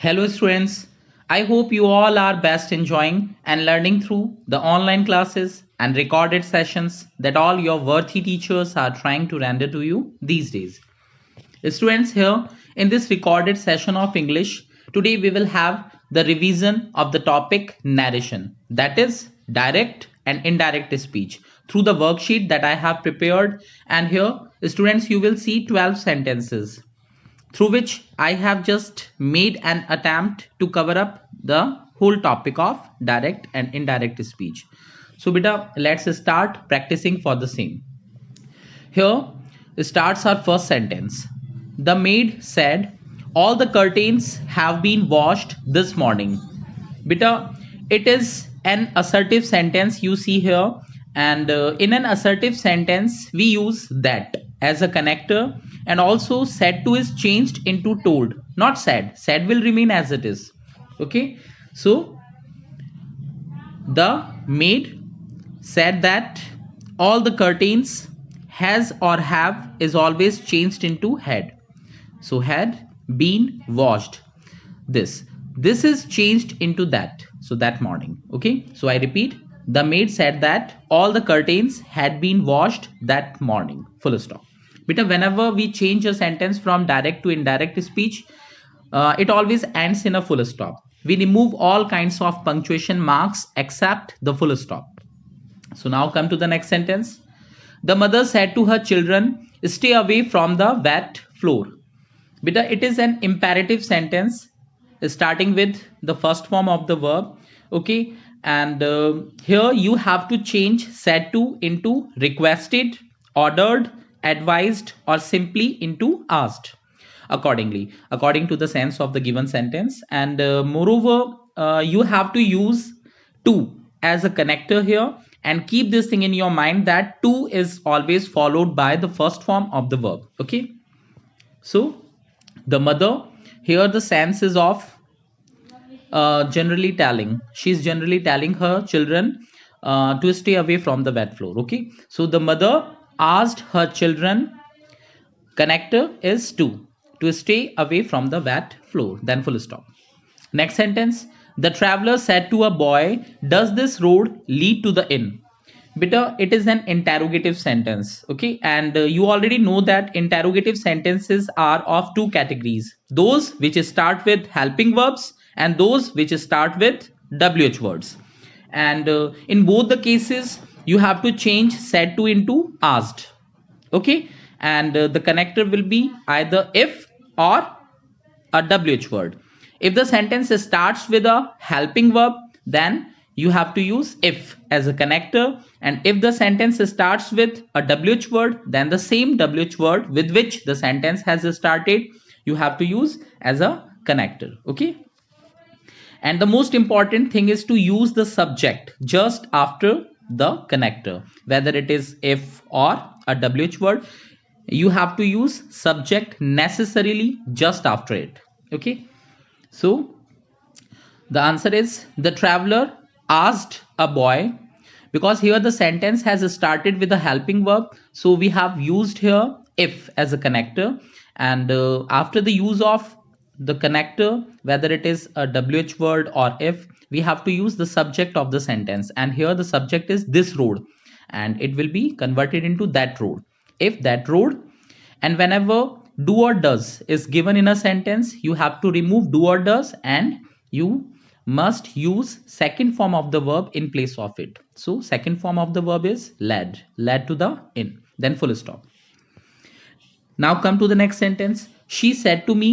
Hello, students. I hope you all are best enjoying and learning through the online classes and recorded sessions that all your worthy teachers are trying to render to you these days. Students, here in this recorded session of English, today we will have the revision of the topic narration, that is, direct and indirect speech, through the worksheet that I have prepared. And here, students, you will see 12 sentences through which I have just made an attempt to cover up the whole topic of direct and indirect speech. So, beta, let's start practicing for the same. Here starts our first sentence. The maid said, "All the curtains have been washed this morning." Beta, it is an assertive sentence you see here, and in an assertive sentence, we use that as a connector, and also said to is changed into told, not said. Said will remain as it is. Okay, so the maid said that all the curtains has or have is always changed into had. So had been washed. This is changed into that. So that morning. Okay. So I repeat. The maid said that all the curtains had been washed that morning. Full stop. Because whenever we change a sentence from direct to indirect speech, it always ends in a full stop. We remove all kinds of punctuation marks except the full stop. So now come to the next sentence. The mother said to her children, "Stay away from the wet floor." Beta, it is an imperative sentence starting with the first form of the verb. Okay, and here you have to change said to into requested, ordered, advised, or simply into asked according to the sense of the given sentence. And moreover, you have to use to as a connector here, and keep this thing in your mind that to is always followed by the first form of the verb. Okay, so the mother, here the sense is of generally telling. She's generally telling her children to stay away from the wet floor. Okay, so the mother asked her children, connector is to stay away from the wet floor, then full stop. Next sentence. The traveler said to a boy, "Does this road lead to the inn?" Beta, it is an interrogative sentence. Okay, and you already know that interrogative sentences are of two categories: those which start with helping verbs and those which start with WH words. And in both the cases, you have to change said to into asked. Okay, and the connector will be either if or a WH word. If the sentence starts with a helping verb, then you have to use if as a connector. And if the sentence starts with a WH word, then the same WH word with which the sentence has started, you have to use as a connector. Okay. And the most important thing is to use the subject just after the connector, whether it is if or a WH word. You have to use subject necessarily just after it. Okay, so the answer is the traveler asked a boy, because here the sentence has started with a helping verb, so we have used here if as a connector. And after the use of the connector, whether it is a WH word or if, we have to use the subject of the sentence, and here the subject is this road, and it will be converted into that road. If that road, and whenever do or does is given in a sentence, you have to remove do or does, and you must use second form of the verb in place of it. So second form of the verb is led to the inn, then full stop. Now come to the next sentence. She said to me,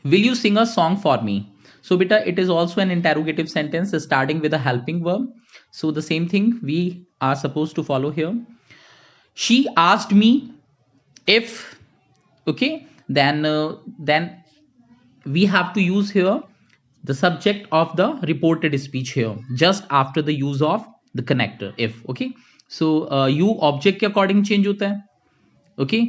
"Will you sing a song for me?" So beta, it is also an interrogative sentence starting with a helping verb. So the same thing we are supposed to follow here. She asked me if, okay, then we have to use here the subject of the reported speech here just after the use of the connector if. Okay, so you object के according change होता है. Okay,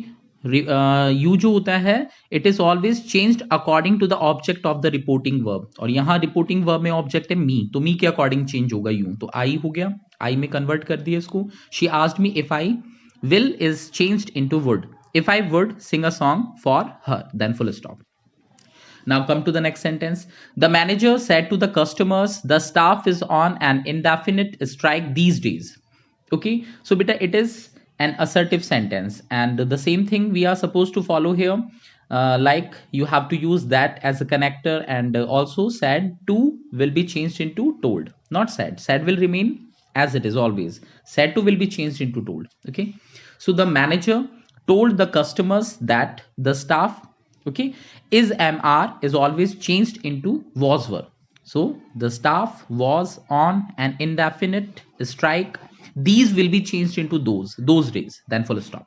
you जो होता है it is always changed according to the object of the reporting verb, और यहाँ reporting verb में object है मी, तो मी के अकॉर्डिंग चेंज होगा यू, तो आई हो गया, आई में कन्वर्ट कर दिया इसको. She asked me if I, will is changed into would, if I would sing a song for her, then full stop. Now come to the next sentence. The manager said to the customers, the staff is on an indefinite strike these days. Okay, so beta, it is an assertive sentence, and the same thing we are supposed to follow here. Like you have to use that as a connector, and also said to will be changed into told, not said. Said will remain as it is always. Said to will be changed into told. Okay, so the manager told the customers that the staff, okay, is mr is always changed into was were. So the staff was on an indefinite strike. These will be changed into those days, then full stop.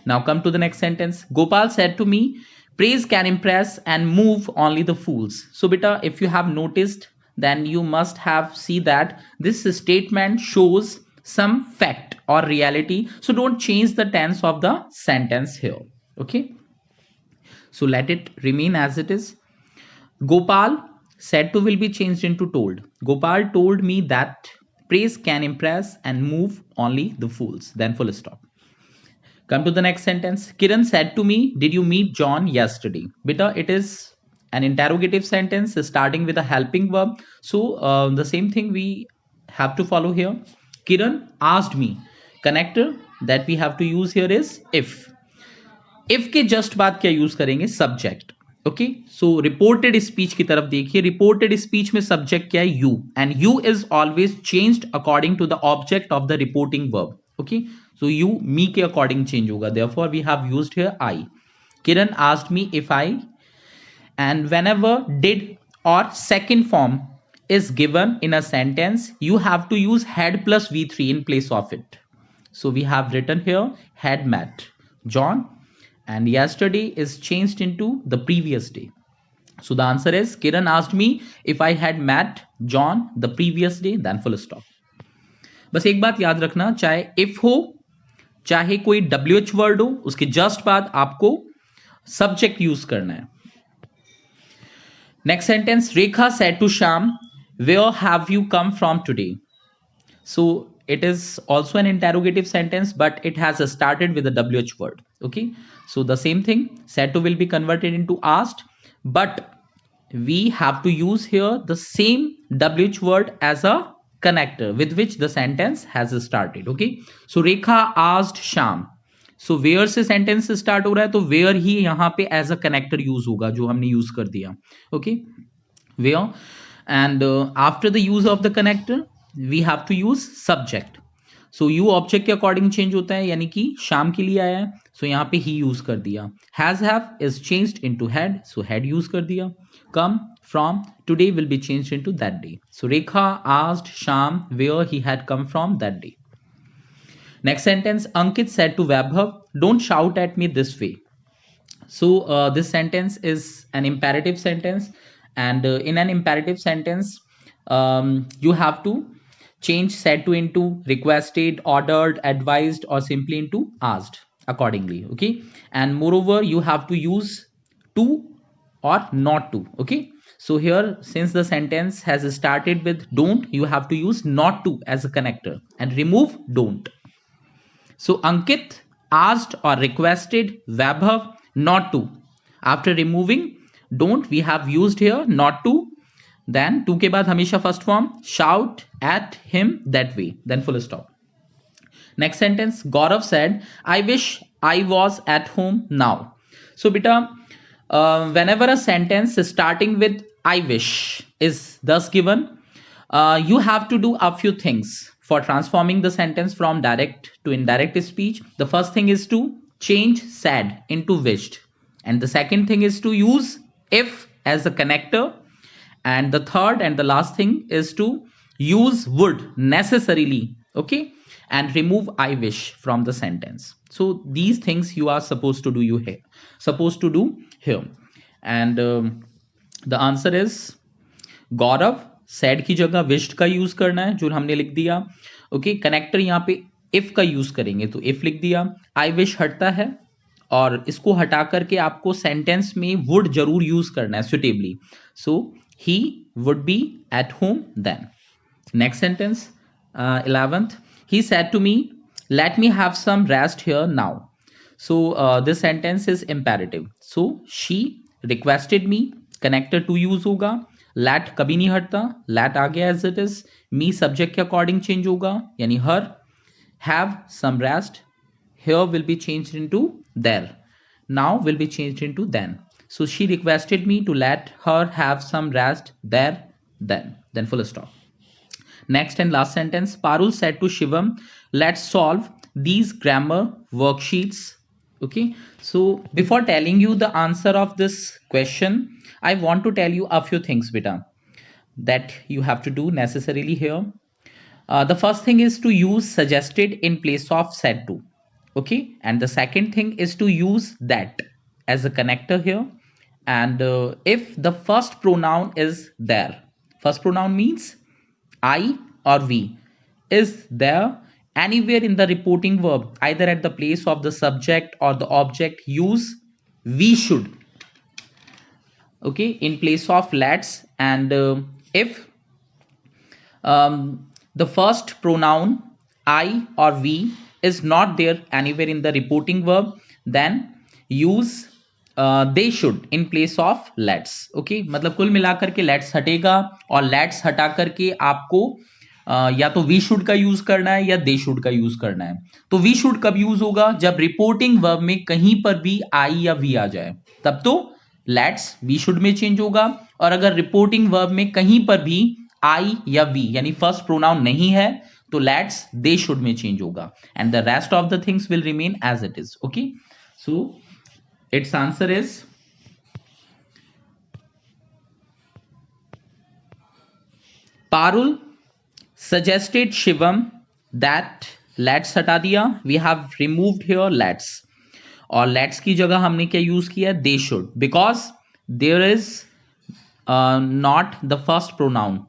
Now come to the next sentence. Gopal said to me, praise can impress and move only the fools. So beta, if you have noticed, then you must have see that this statement shows some fact or reality. So don't change the tense of the sentence here. Okay. So let it remain as it is. Gopal said to will be changed into told. Gopal told me that praise can impress and move only the fools. Then full stop. Come to the next sentence. Kiran said to me, did you meet John yesterday? Beta, it is an interrogative sentence starting with a helping verb. So the same thing we have to follow here. Kiran asked me. Connector that we have to use here is if. If के just बाद क्या use करेंगे? Subject. Okay, so reported speech की तरफ देखिए. Reported speech में subject क्या है? You. And you is always changed according to the object of the reporting verb. Okay, so you me के अकॉर्डिंग चेंज होगा. Therefore we have used here I. Kiran asked me if I, and whenever did or second form is given in a sentence, you have to use had plus v3 in place of it. So we have written here had met John, and yesterday is changed into the previous day. So the answer is Kiran asked me if I had met John the previous day, then full stop. बस एक बात याद रखना, चाहे if हो चाहे कोई WH word हो, उसके जस्ट बाद आपको सब्जेक्ट यूज करना है. Next sentence. Rekha said to Sham, where have you come from today? So it is also an interrogative sentence, but it has started with a WH word. Okay, so the same thing, said to will be converted into asked, but we have to use here the same WH word as a connector with which the sentence has started. Okay, so Rekha asked Sham. So where say sentence start हो रहा है, तो where he यहां पे as a connector use होगा जो हमने use कर दिया. Okay, where, and after the use of the connector we have to use subject. So you object के अकॉर्डिंग चेंज होता है, यानी कि शाम के लिए आया है, सो यहाँ पे ही यूज कर दिया. Has have is changed into had, so had use कर दिया. Come from today will be changed into that day. So Rekha asked Shyam where he had come from that day. Next sentence. Ankit said to Vaibhav, don't shout at me this way. So this sentence is an imperative sentence, and in an imperative sentence you have to change said to into requested, ordered, advised, or simply into asked accordingly. Okay, and moreover you have to use to or not to. Okay, so here since the sentence has started with don't, you have to use not to as a connector and remove don't. So Ankit asked or requested Vaibhav not to. After removing don't, we have used here not to. Then to के बाद हमेशा first form, shout at him that way, then full stop. Next sentence. Gaurav said, I wish I was at home now. So beta, whenever a sentence starting with I wish is thus given, you have to do a few things for transforming the sentence from direct to indirect speech. The first thing is to change said into wished, and the second thing is to use if as a connector, and the third and the last thing is to use would necessarily. Okay, and remove I wish from the sentence. So these things you are supposed to do here. And the answer is Gaurav sad की जगह wished का use करना है, जो हमने लिख दिया. Okay, connector यहाँ पे इफ का यूज करेंगे, तो इफ लिख दिया. आई विश हटता है, और इसको हटा करके आपको सेंटेंस में वुड जरूर यूज करना है suitably. So he would be at home then. Next sentence 11th. He said to me let me have some rest here now. So this sentence is imperative. So she requested me connector to use होगा, let कभी नहीं हटता, let आ गया as it is, me subject के according change होगा यानी her, have some rest, here will be changed into there, now will be changed into then. So she requested me to let her have some rest there, then full stop. Next and last sentence, Parul said to Shivam, let's solve these grammar worksheets. Okay, so before telling you the answer of this question, I want to tell you a few things beta that you have to do necessarily here. The first thing is to use suggested in place of said to. Okay, and the second thing is to use that as a connector here. And if the first pronoun is there, first pronoun means I or we, is there anywhere in the reporting verb, either at the place of the subject or the object, use we should. Okay, in place of let's. And if the first pronoun I or we is not there anywhere in the reporting verb, then use they should in place of let's. Okay, मतलब कुल मिलाकर के let's हटेगा और let's हटा करके आपको या तो we should का यूज करना है या they should का यूज करना है. तो we should कब यूज होगा? जब रिपोर्टिंग वर्ब में कहीं पर भी I या we आ जाए, तब तो let's we should में चेंज होगा. और अगर रिपोर्टिंग वर्ब में कहीं पर भी I या we यानी फर्स्ट प्रोनाउन नहीं है, तो let's they should में चेंज होगा. And the rest of the things will remain as it is. Okay, so its answer is Parul suggested Shivam that let's हटा दिया, we have removed here let's, और let's की जगह हमने क्या use किया? They should, because there is not the first pronoun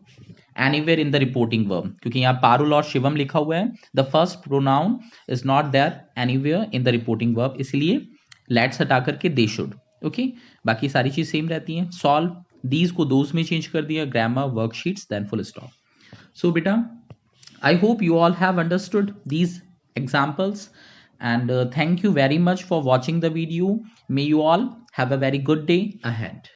anywhere in the reporting verb. क्योंकि यहाँ पारुल और शिवम लिखा हुआ है, the first pronoun is not there anywhere in the reporting verb, इसलिए let's हटा करके they should. Okay, बाकी सारी चीज सेम रहती हैं. solve these को those में चेंज कर दिया, grammar worksheets, then full stop. So beta, I hope you all have understood these examples, and thank you very much for watching the video. May you all have a very good day ahead.